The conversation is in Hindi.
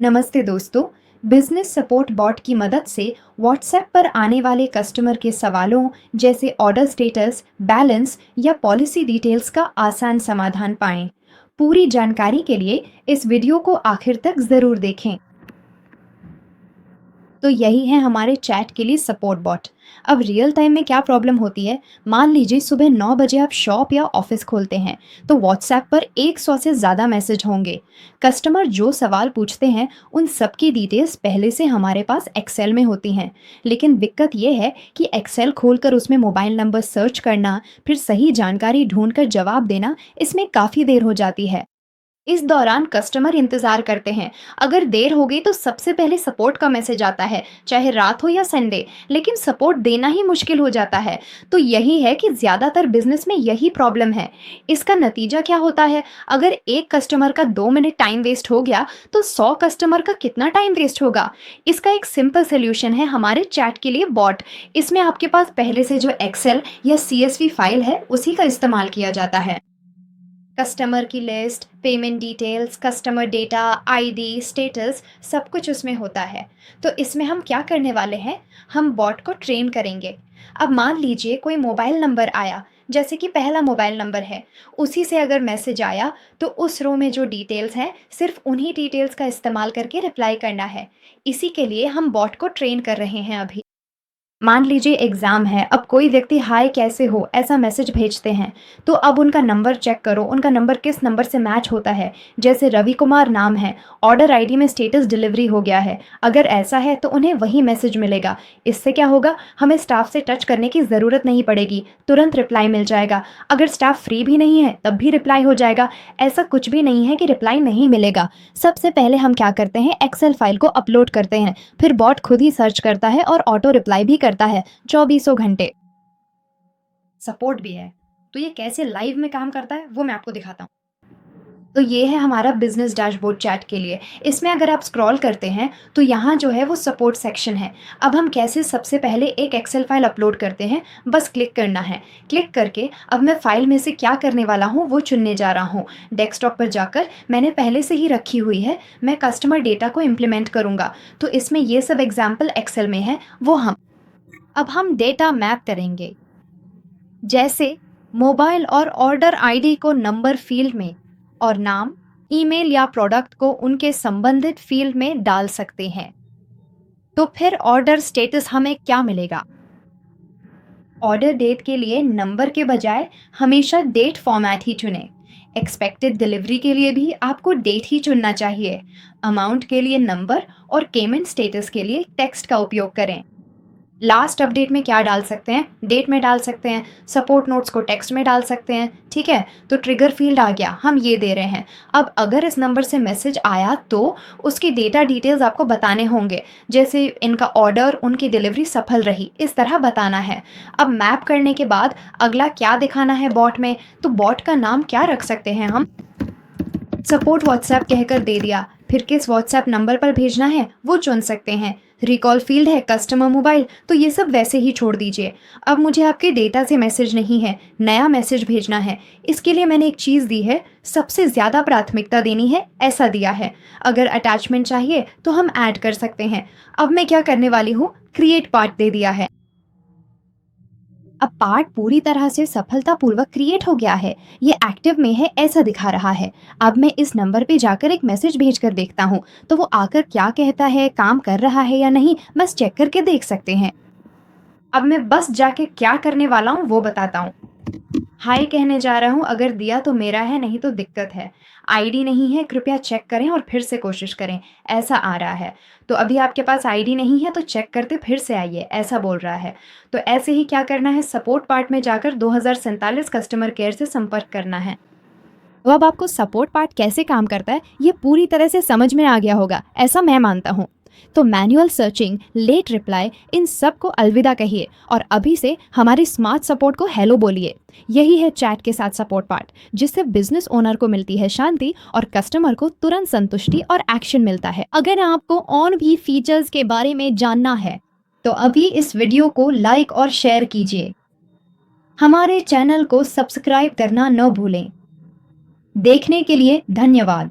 नमस्ते दोस्तों। बिजनेस सपोर्ट बॉट की मदद से व्हाट्सएप पर आने वाले कस्टमर के सवालों जैसे ऑर्डर स्टेटस, बैलेंस या पॉलिसी डिटेल्स का आसान समाधान पाएं। पूरी जानकारी के लिए इस वीडियो को आखिर तक ज़रूर देखें। तो यही है हमारे चैट के लिए सपोर्ट बॉट। अब रियल टाइम में क्या प्रॉब्लम होती है, मान लीजिए सुबह 9 बजे आप शॉप या ऑफिस खोलते हैं तो व्हाट्सएप पर 100 से ज़्यादा मैसेज होंगे। कस्टमर जो सवाल पूछते हैं उन सब की डिटेल्स पहले से हमारे पास एक्सेल में होती हैं। लेकिन दिक्कत ये है कि एक्सेल खोलकर उसमें मोबाइल नंबर सर्च करना, फिर सही जानकारी ढूंढकर जवाब देना, इसमें काफ़ी देर हो जाती है। इस दौरान कस्टमर इंतजार करते हैं। अगर देर हो गई तो सबसे पहले सपोर्ट का मैसेज आता है, चाहे रात हो या संडे, लेकिन सपोर्ट देना ही मुश्किल हो जाता है। तो यही है कि ज़्यादातर बिजनेस में यही प्रॉब्लम है। इसका नतीजा क्या होता है, अगर एक कस्टमर का 2 मिनट टाइम वेस्ट हो गया तो 100 कस्टमर का कितना टाइम वेस्ट होगा। इसका एक सिंपल सोल्यूशन है हमारे चैट के लिए बॉट। इसमें आपके पास पहले से जो एक्सेल या CSV फाइल है उसी का इस्तेमाल किया जाता है। कस्टमर की list, payment details, customer data, ID, status, सब कुछ उसमें होता है। तो इसमें हम क्या करने वाले हैं, हम बॉट को ट्रेन करेंगे। अब मान लीजिए कोई मोबाइल नंबर आया, जैसे कि पहला मोबाइल नंबर है, उसी से अगर मैसेज आया तो उस रो में जो डिटेल्स हैं सिर्फ उन्हीं डिटेल्स का इस्तेमाल करके रिप्लाई करना है। इसी के लिए हम बॉट को ट्रेन कर रहे हैं अभी। मान लीजिए एग्ज़ाम है, अब कोई व्यक्ति हाय कैसे हो ऐसा मैसेज भेजते हैं, तो अब उनका नंबर चेक करो, उनका नंबर किस नंबर से मैच होता है। जैसे रवि कुमार नाम है, ऑर्डर आईडी में स्टेटस डिलीवरी हो गया है, अगर ऐसा है तो उन्हें वही मैसेज मिलेगा। इससे क्या होगा, हमें स्टाफ से टच करने की ज़रूरत नहीं पड़ेगी, तुरंत रिप्लाई मिल जाएगा। अगर स्टाफ फ्री भी नहीं है तब भी रिप्लाई हो जाएगा। ऐसा कुछ भी नहीं है कि रिप्लाई नहीं मिलेगा। सबसे पहले हम क्या करते हैं, एक्सेल फाइल को अपलोड करते हैं, फिर बॉट खुद ही सर्च करता है और ऑटो रिप्लाई भी करता है चौबीसों घंटे। सपोर्ट भी है। तो ये कैसे लाइव में काम करता है वो मैं आपको दिखाता हूँ। तो ये है हमारा बिजनेस डैशबोर्ड चैट के लिए। इसमें अगर आप स्क्रॉल करते हैं तो यहाँ जो है वो सपोर्ट सेक्शन है। अब हम कैसे, सबसे पहले एक एक्सेल फाइल अपलोड करते हैं, बस क्लिक करना है। क्लिक करके अब मैं फाइल में से क्या करने वाला हूँ वो चुनने जा रहा हूँ। डेस्कटॉप पर जाकर मैंने पहले से ही रखी हुई है, मैं कस्टमर डेटा को इम्प्लीमेंट करूँगा। तो इसमें ये सब एग्जाम्पल एक्सेल में है, वो अब हम डेटा मैप करेंगे। जैसे मोबाइल और ऑर्डर आईडी को नंबर फील्ड में और नाम, ईमेल या प्रोडक्ट को उनके संबंधित फील्ड में डाल सकते हैं। तो फिर ऑर्डर स्टेटस हमें क्या मिलेगा। ऑर्डर डेट के लिए नंबर के बजाय हमेशा डेट फॉर्मेट ही चुनें। एक्सपेक्टेड डिलीवरी के लिए भी आपको डेट ही चुनना चाहिए। अमाउंट के लिए नंबर और पेमेंट स्टेटस के लिए टेक्स्ट का उपयोग करें। लास्ट अपडेट में क्या डाल सकते हैं, डेट में डाल सकते हैं, सपोर्ट नोट्स को टेक्स्ट में डाल सकते हैं। ठीक है, तो ट्रिगर फील्ड आ गया, हम ये दे रहे हैं। अब अगर इस नंबर से मैसेज आया तो उसकी डेटा डिटेल्स आपको बताने होंगे, जैसे इनका ऑर्डर, उनकी डिलीवरी सफल रही, इस तरह बताना है। अब मैप करने के बाद अगला क्या दिखाना है बॉट में, तो बॉट का नाम क्या रख सकते हैं हम, सपोर्ट व्हाट्सएप कहकर दे दिया। फिर किस व्हाट्सएप नंबर पर भेजना है वो चुन सकते हैं। रिकॉल फील्ड है कस्टमर मोबाइल, तो ये सब वैसे ही छोड़ दीजिए। अब मुझे आपके डेटा से मैसेज नहीं है, नया मैसेज भेजना है। इसके लिए मैंने एक चीज़ दी है, सबसे ज़्यादा प्राथमिकता देनी है, ऐसा दिया है। अगर अटैचमेंट चाहिए तो हम ऐड कर सकते हैं। अब मैं क्या करने वाली हूँ, क्रिएट पार्ट दे दिया है। अब पार्ट पूरी तरह से सफलतापूर्वक क्रिएट हो गया है, ये एक्टिव में है ऐसा दिखा रहा है। अब मैं इस नंबर पे जाकर एक मैसेज भेजकर देखता हूँ तो वो आकर क्या कहता है, काम कर रहा है या नहीं, बस चेक करके देख सकते हैं। अब मैं बस जाके क्या करने वाला हूँ वो बताता हूँ। हाय कहने जा रहा हूँ, अगर दिया तो मेरा है, नहीं तो दिक्कत है। आईडी नहीं है, कृपया चेक करें और फिर से कोशिश करें, ऐसा आ रहा है। तो अभी आपके पास आईडी नहीं है तो चेक करते फिर से आइए, ऐसा बोल रहा है। तो ऐसे ही क्या करना है, सपोर्ट पार्ट में जाकर 2047 कस्टमर केयर से संपर्क करना है। तो अब आपको सपोर्ट पार्ट कैसे काम करता है ये पूरी तरह से समझ में आ गया होगा, ऐसा मैं मानता हूँ। तो मैनुअल सर्चिंग, लेट रिप्लाई, इन सब को अलविदा कहिए और अभी से हमारे स्मार्ट सपोर्ट को हेलो बोलिए। यही है चैट के साथ सपोर्ट पार्ट, जिससे बिजनेस ओनर को मिलती है शांति और कस्टमर को तुरंत संतुष्टि और एक्शन मिलता है। अगर आपको और भी फीचर्स के बारे में जानना है तो अभी इस वीडियो को लाइक और शेयर कीजिए। हमारे चैनल को सब्सक्राइब करना न भूलें। देखने के लिए धन्यवाद।